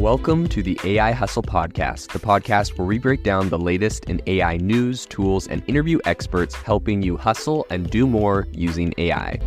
Welcome to the AI Hustle Podcast, the podcast where we break down the latest in AI news, tools, and interview experts helping you hustle and do more using AI.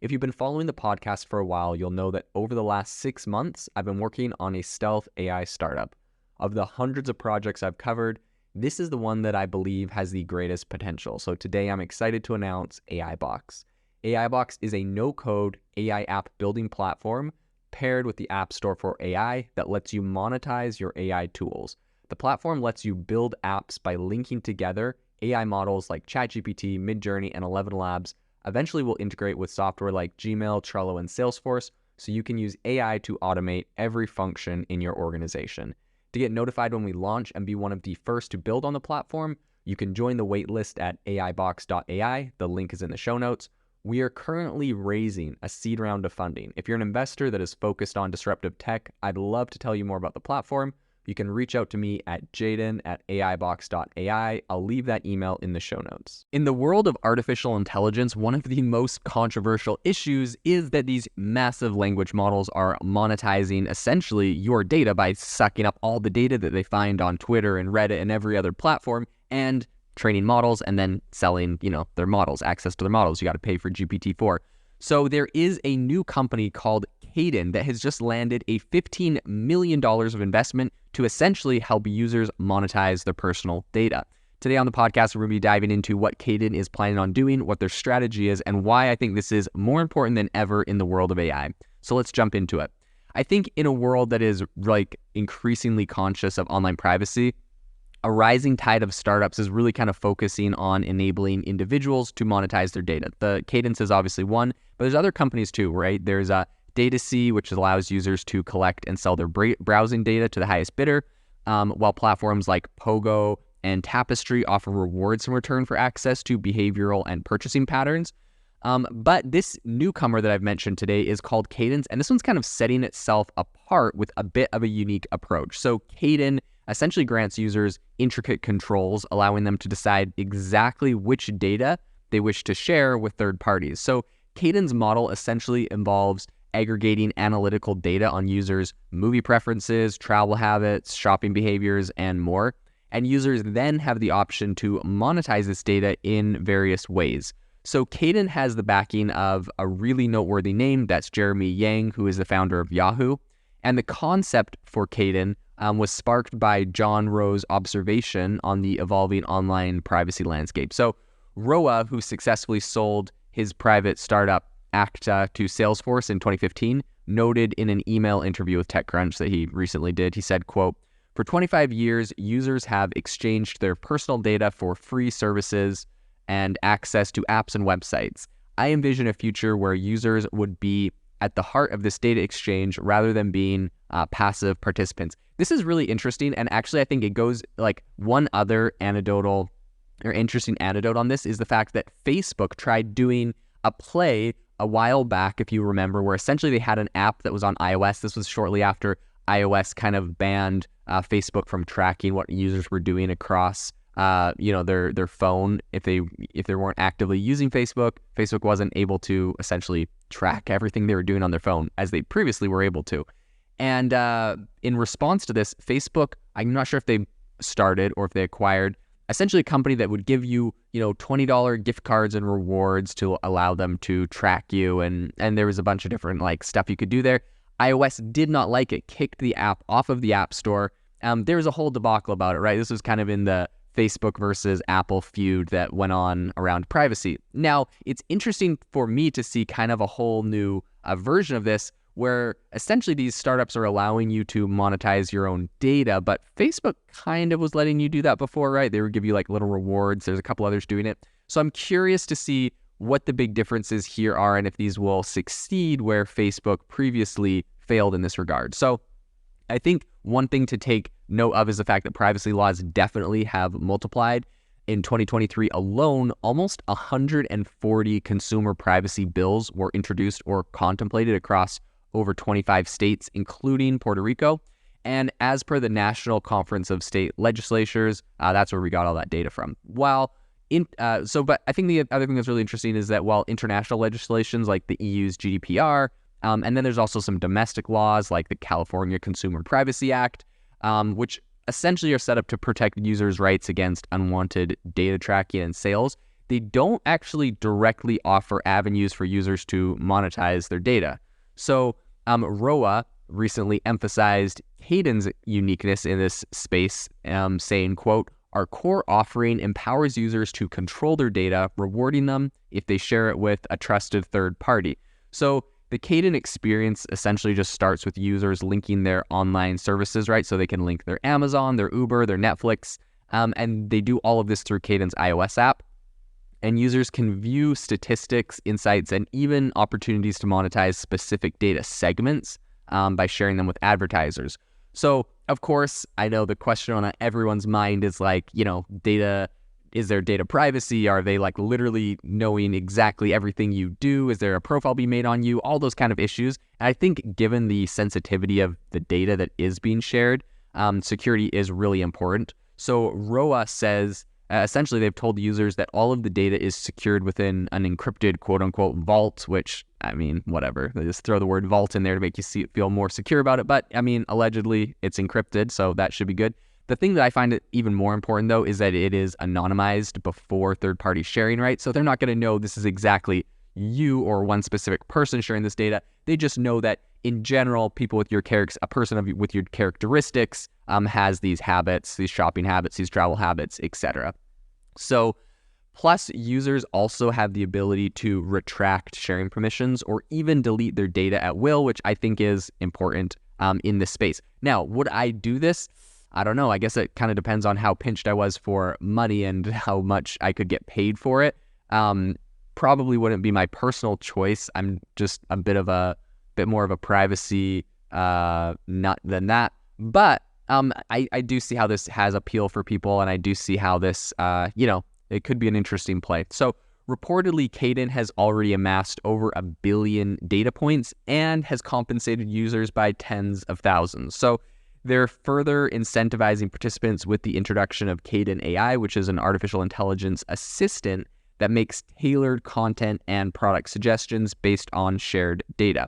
If you've been following the podcast for a while, you'll know that over the last 6 months, I've been working on a stealth AI startup. Of the hundreds of projects I've covered, this is the one that I believe has the greatest potential. So today I'm excited to announce AIBox. AIBox is a no-code AI app building platform paired with the App Store for AI that lets you monetize your AI tools. The platform lets you build apps by linking together AI models like ChatGPT, Midjourney, and 11 Labs. Eventually will integrate with software like Gmail, Trello, and Salesforce, so you can use AI to automate every function in your organization. To get notified when we launch and be one of the first to build on the platform, you can join the waitlist at aibox.ai. The link is in the show notes. We are currently raising a seed round of funding. If you're an investor that is focused on disruptive tech, I'd love to tell you more about the platform. You can reach out to me at jaden@aibox.ai. I'll leave that email in the show notes. In the world of artificial intelligence, one of the most controversial issues is that these massive language models are monetizing essentially your data by sucking up all the data that they find on Twitter and Reddit and every other platform and training models and then selling, their models, access to their models. You got to pay for GPT-4. So there is a new company called Kadin that has just landed a $15 million of investment to essentially help users monetize their personal data. Today on the podcast, we're going to be diving into what Kadin is planning on doing, what their strategy is, and why I think this is more important than ever in the world of AI. So let's jump into it. I think in a world that is increasingly conscious of online privacy, a rising tide of startups is really kind of focusing on enabling individuals to monetize their data. The Cadence is obviously one, but there's other companies too, right? There's Datacy, which allows users to collect and sell their browsing data to the highest bidder, while platforms like Pogo and Tapestry offer rewards in return for access to behavioral and purchasing patterns. But this newcomer that I've mentioned today is called Cadence, and this one's kind of setting itself apart with a bit of a unique approach. So Cadence essentially grants users intricate controls, allowing them to decide exactly which data they wish to share with third parties. So Caden's model essentially involves aggregating analytical data on users' movie preferences, travel habits, shopping behaviors, and more. And users then have the option to monetize this data in various ways. So Kadin has the backing of a really noteworthy name, that's Jeremy Yang, who is the founder of Yahoo. And the concept for Kadin was sparked by John Rowe's observation on the evolving online privacy landscape. So Rowe, who successfully sold his private startup Acta to Salesforce in 2015, noted in an email interview with TechCrunch that he recently did, he said, quote, "For 25 years, users have exchanged their personal data for free services and access to apps and websites. I envision a future where users would be at the heart of this data exchange rather than being passive participants." This is really interesting, and actually I think it goes one other anecdotal or interesting anecdote on this is the fact that Facebook tried doing a play a while back, if you remember, where essentially they had an app that was on iOS. This was shortly after iOS kind of banned Facebook from tracking what users were doing across their phone. If they weren't actively using Facebook, Facebook wasn't able to essentially track everything they were doing on their phone as they previously were able to. And in response to this, Facebook, I'm not sure if they started or if they acquired essentially a company that would give you, $20 gift cards and rewards to allow them to track you. And there was a bunch of different stuff you could do there. iOS did not like it, kicked the app off of the App Store. There was a whole debacle about it, right? This was kind of in the Facebook versus Apple feud that went on around privacy. Now, it's interesting for me to see kind of a whole new version of this where essentially these startups are allowing you to monetize your own data, but Facebook kind of was letting you do that before, right? They would give you little rewards. There's a couple others doing it. So I'm curious to see what the big differences here are and if these will succeed where Facebook previously failed in this regard. So I think one thing to take note of is the fact that privacy laws definitely have multiplied. In 2023 alone, almost 140 consumer privacy bills were introduced or contemplated across over 25 states, including Puerto Rico. And as per the National Conference of State Legislatures, that's where we got all that data from. But I think the other thing that's really interesting is that while international legislations like the EU's GDPR And then there's also some domestic laws like the California Consumer Privacy Act, which essentially are set up to protect users' rights against unwanted data tracking and sales. They don't actually directly offer avenues for users to monetize their data. So ROA recently emphasized Hayden's uniqueness in this space, saying, quote, "Our core offering empowers users to control their data, rewarding them if they share it with a trusted third party." So the Caden experience essentially just starts with users linking their online services, right? So they can link their Amazon, their Uber, their Netflix, and they do all of this through Caden's iOS app. And users can view statistics, insights, and even opportunities to monetize specific data segments by sharing them with advertisers. So, of course, I know the question on everyone's mind is like, data, is there data privacy? Are they like literally knowing exactly everything you do? Is there a profile being made on you? All those kind of issues. And I think given the sensitivity of the data that is being shared, security is really important. So ROA says, essentially, they've told users that all of the data is secured within an encrypted quote-unquote vault, which, I mean, whatever. They just throw the word vault in there to make you feel more secure about it. But, I mean, allegedly, it's encrypted, so that should be good. The thing that I find it even more important, though, is that it is anonymized before third-party sharing, right? So they're not going to know this is exactly you or one specific person sharing this data. They just know that, in general, people with your a person with your characteristics has these habits, these shopping habits, these travel habits, etc. So, plus users also have the ability to retract sharing permissions or even delete their data at will, which I think is important in this space. Now, would I do this? I don't know. I guess it kind of depends on how pinched I was for money and how much I could get paid for it. Probably wouldn't be my personal choice. I'm just a bit more of a privacy nut than that. But I do see how this has appeal for people, and I do see how this, it could be an interesting play. So reportedly, Caden has already amassed over 1 billion data points and has compensated users by tens of thousands. So they're further incentivizing participants with the introduction of Caden AI, which is an artificial intelligence assistant that makes tailored content and product suggestions based on shared data.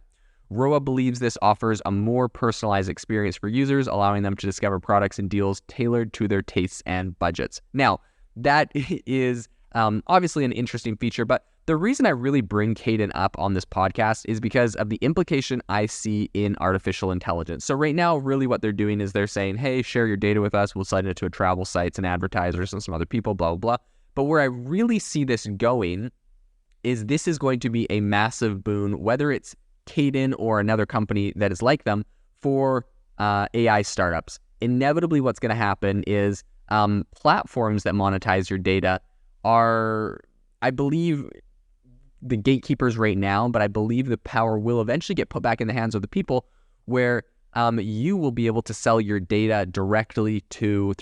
ROA believes this offers a more personalized experience for users, allowing them to discover products and deals tailored to their tastes and budgets. Now, that is obviously an interesting feature, but the reason I really bring Caden up on this podcast is because of the implication I see in artificial intelligence. So right now, really what they're doing is they're saying, hey, share your data with us. We'll send it to travel sites and advertisers and some other people, blah, blah, blah. But where I really see this going is this is going to be a massive boon, whether it's Caden or another company that is like them, for AI startups. Inevitably, what's going to happen is platforms that monetize your data are, I believe, the gatekeepers right now, but I believe the power will eventually get put back in the hands of the people, where you will be able to sell your data directly through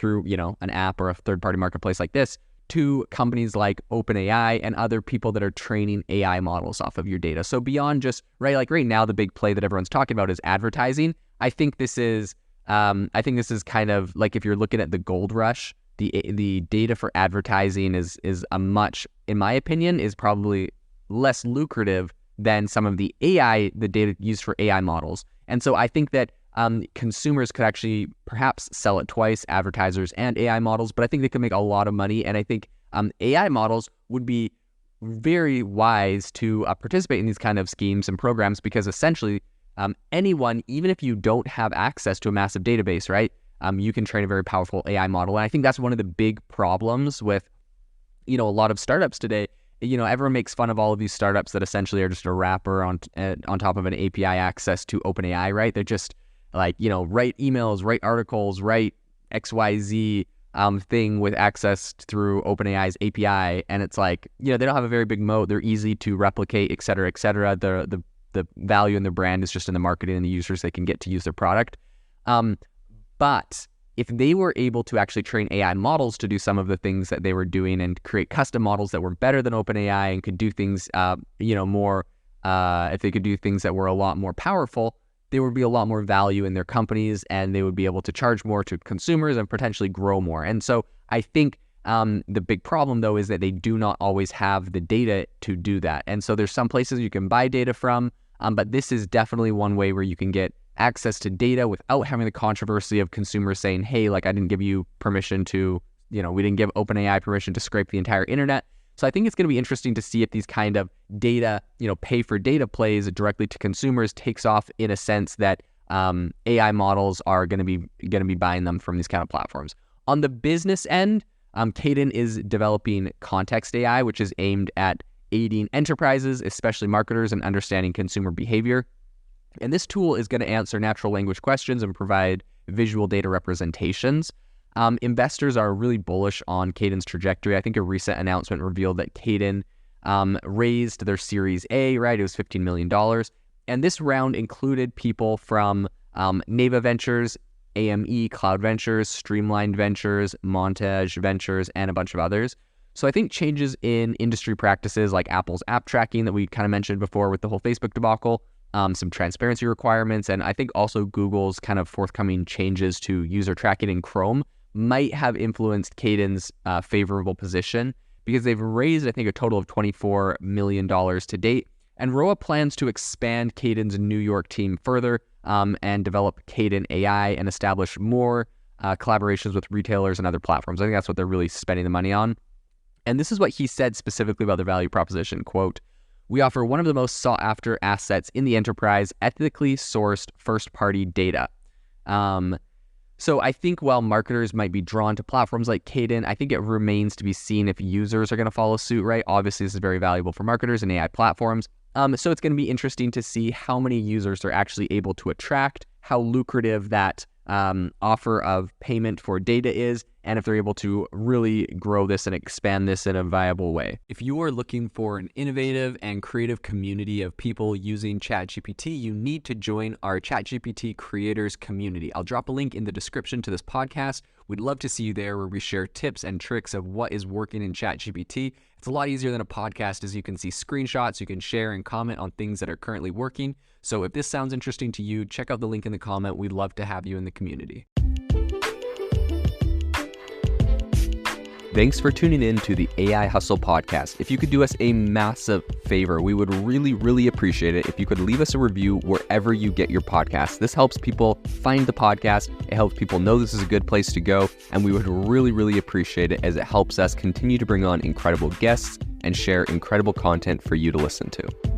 an app or a third-party marketplace like this, to companies like OpenAI and other people that are training AI models off of your data. So beyond just, right now, the big play that everyone's talking about is advertising. I think this is kind of like, if you're looking at the gold rush, the data for advertising is a much, in my opinion, is probably less lucrative than some of the data used for AI models. And so I think that consumers could actually perhaps sell it twice, advertisers and AI models, but I think they could make a lot of money. And I think AI models would be very wise to participate in these kind of schemes and programs, because essentially anyone, even if you don't have access to a massive database, right, you can train a very powerful AI model. And I think that's one of the big problems with, a lot of startups today. Everyone makes fun of all of these startups that essentially are just a wrapper on top of an API access to OpenAI, right? They're just like, write emails, write articles, write XYZ thing with access through OpenAI's API. And it's like, they don't have a very big moat. They're easy to replicate, et cetera, et cetera. The value in their brand is just in the marketing and the users they can get to use their product. But if they were able to actually train AI models to do some of the things that they were doing and create custom models that were better than OpenAI and could do things, more, if they could do things that were a lot more powerful, there would be a lot more value in their companies, and they would be able to charge more to consumers and potentially grow more. And so I think the big problem, though, is that they do not always have the data to do that. And so there's some places you can buy data from, But this is definitely one way where you can get access to data without having the controversy of consumers saying, hey, like I didn't give you permission to, we didn't give OpenAI permission to scrape the entire internet. So I think it's going to be interesting to see if these kind of data, pay for data plays directly to consumers takes off in a sense that AI models are going to be buying them from these kind of platforms. On the business end, Kadin is developing context AI, which is aimed at aiding enterprises, especially marketers, in understanding consumer behavior. And this tool is going to answer natural language questions and provide visual data representations. Investors are really bullish on Kadin's trajectory. I think a recent announcement revealed that Kadin raised their Series A, right? It was $15 million. And this round included people from Neva Ventures, AME Cloud Ventures, Streamlined Ventures, Montage Ventures, and a bunch of others. So I think changes in industry practices like Apple's app tracking that we kind of mentioned before with the whole Facebook debacle, some transparency requirements, and I think also Google's kind of forthcoming changes to user tracking in Chrome might have influenced Kadin's favorable position, because they've raised, I think, a total of $24 million to date. And Roa plans to expand Kadin's New York team further and develop Kadin AI and establish more collaborations with retailers and other platforms. I think that's what they're really spending the money on. And this is what he said specifically about their value proposition, quote, "We offer one of the most sought after assets in the enterprise, ethically sourced first-party data." So I think while marketers might be drawn to platforms like Kadin, I think it remains to be seen if users are going to follow suit, right? Obviously, this is very valuable for marketers and AI platforms. So it's going to be interesting to see how many users they're actually able to attract, how lucrative that offer of payment for data is, and if they're able to really grow this and expand this in a viable way. If you are looking for an innovative and creative community of people using ChatGPT, you need to join our ChatGPT creators community. I'll drop a link in the description to this podcast. We'd love to see you there, where we share tips and tricks of what is working in ChatGPT. It's a lot easier than a podcast, as you can see screenshots, you can share and comment on things that are currently working. So if this sounds interesting to you, check out the link in the comment. We'd love to have you in the community. Thanks for tuning in to the AI Hustle podcast. If you could do us a massive favor, we would really, really appreciate it if you could leave us a review wherever you get your podcasts. This helps people find the podcast. It helps people know this is a good place to go. And we would really, really appreciate it, as it helps us continue to bring on incredible guests and share incredible content for you to listen to.